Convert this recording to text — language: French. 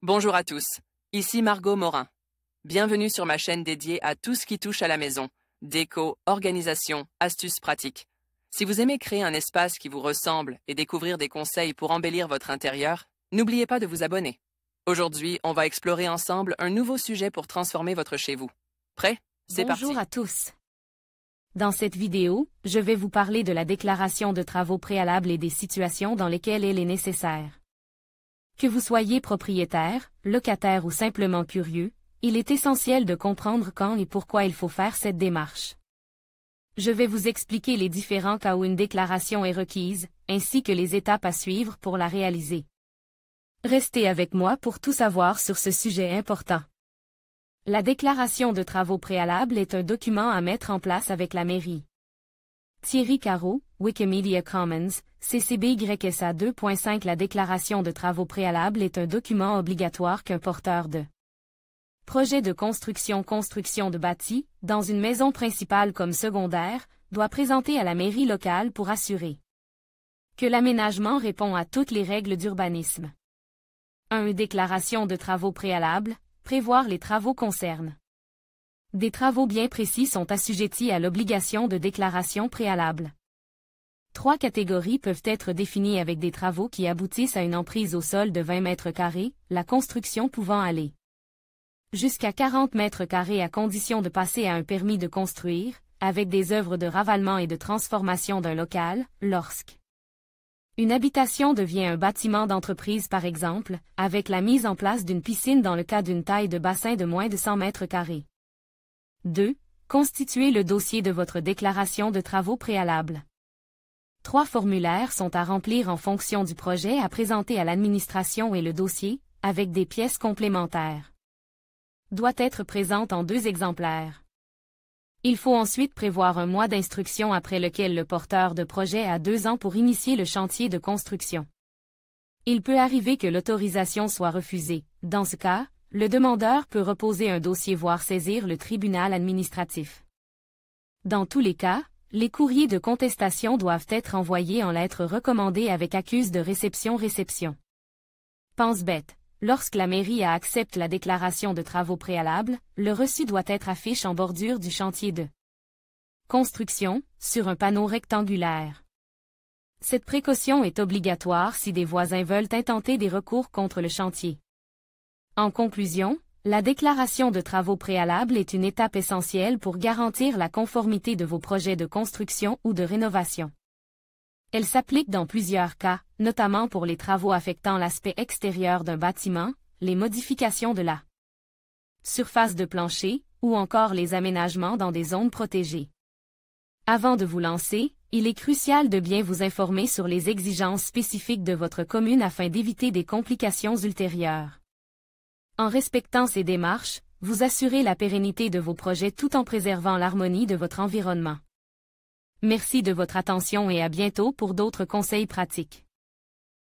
Bonjour à tous, ici Margot Morin. Bienvenue sur ma chaîne dédiée à tout ce qui touche à la maison, déco, organisation, astuces pratiques. Si vous aimez créer un espace qui vous ressemble et découvrir des conseils pour embellir votre intérieur, n'oubliez pas de vous abonner. Aujourd'hui, on va explorer ensemble un nouveau sujet pour transformer votre chez vous. Prêt? C'est parti! Bonjour à tous. Dans cette vidéo, je vais vous parler de la déclaration de travaux préalables et des situations dans lesquelles elle est nécessaire. Que vous soyez propriétaire, locataire ou simplement curieux, il est essentiel de comprendre quand et pourquoi il faut faire cette démarche. Je vais vous expliquer les différents cas où une déclaration est requise, ainsi que les étapes à suivre pour la réaliser. Restez avec moi pour tout savoir sur ce sujet important. La déclaration de travaux préalables est un document à mettre en place avec la mairie. Thierry Caro, Wikimedia Commons, CC-BY-SA 2.5. La déclaration de travaux préalables est un document obligatoire qu'un porteur de projet de construction de bâti, dans une maison principale comme secondaire, doit présenter à la mairie locale pour assurer que l'aménagement répond à toutes les règles d'urbanisme. 1. Déclaration de travaux préalables, prévoir les travaux concerne. Des travaux bien précis sont assujettis à l'obligation de déclaration préalable. 3 catégories peuvent être définies avec des travaux qui aboutissent à une emprise au sol de 20 mètres carrés, la construction pouvant aller jusqu'à 40 mètres carrés à condition de passer à un permis de construire, avec des œuvres de ravalement et de transformation d'un local, lorsque une habitation devient un bâtiment d'entreprise par exemple, avec la mise en place d'une piscine dans le cas d'une taille de bassin de moins de 100 mètres carrés. 2. Constituez le dossier de votre déclaration de travaux préalables. 3 formulaires sont à remplir en fonction du projet à présenter à l'administration et le dossier, avec des pièces complémentaires, doit être présente en 2 exemplaires. Il faut ensuite prévoir un mois d'instruction après lequel le porteur de projet a 2 ans pour initier le chantier de construction. Il peut arriver que l'autorisation soit refusée. Dans ce cas, le demandeur peut reposer un dossier voire saisir le tribunal administratif. Dans tous les cas, les courriers de contestation doivent être envoyés en lettres recommandées avec accuse de réception. Pense bête. Lorsque la mairie accepte la déclaration de travaux préalables, le reçu doit être affiché en bordure du chantier de construction, sur un panneau rectangulaire. Cette précaution est obligatoire si des voisins veulent intenter des recours contre le chantier. En conclusion, la déclaration de travaux préalables est une étape essentielle pour garantir la conformité de vos projets de construction ou de rénovation. Elle s'applique dans plusieurs cas, notamment pour les travaux affectant l'aspect extérieur d'un bâtiment, les modifications de la surface de plancher, ou encore les aménagements dans des zones protégées. Avant de vous lancer, il est crucial de bien vous informer sur les exigences spécifiques de votre commune afin d'éviter des complications ultérieures. En respectant ces démarches, vous assurez la pérennité de vos projets tout en préservant l'harmonie de votre environnement. Merci de votre attention et à bientôt pour d'autres conseils pratiques.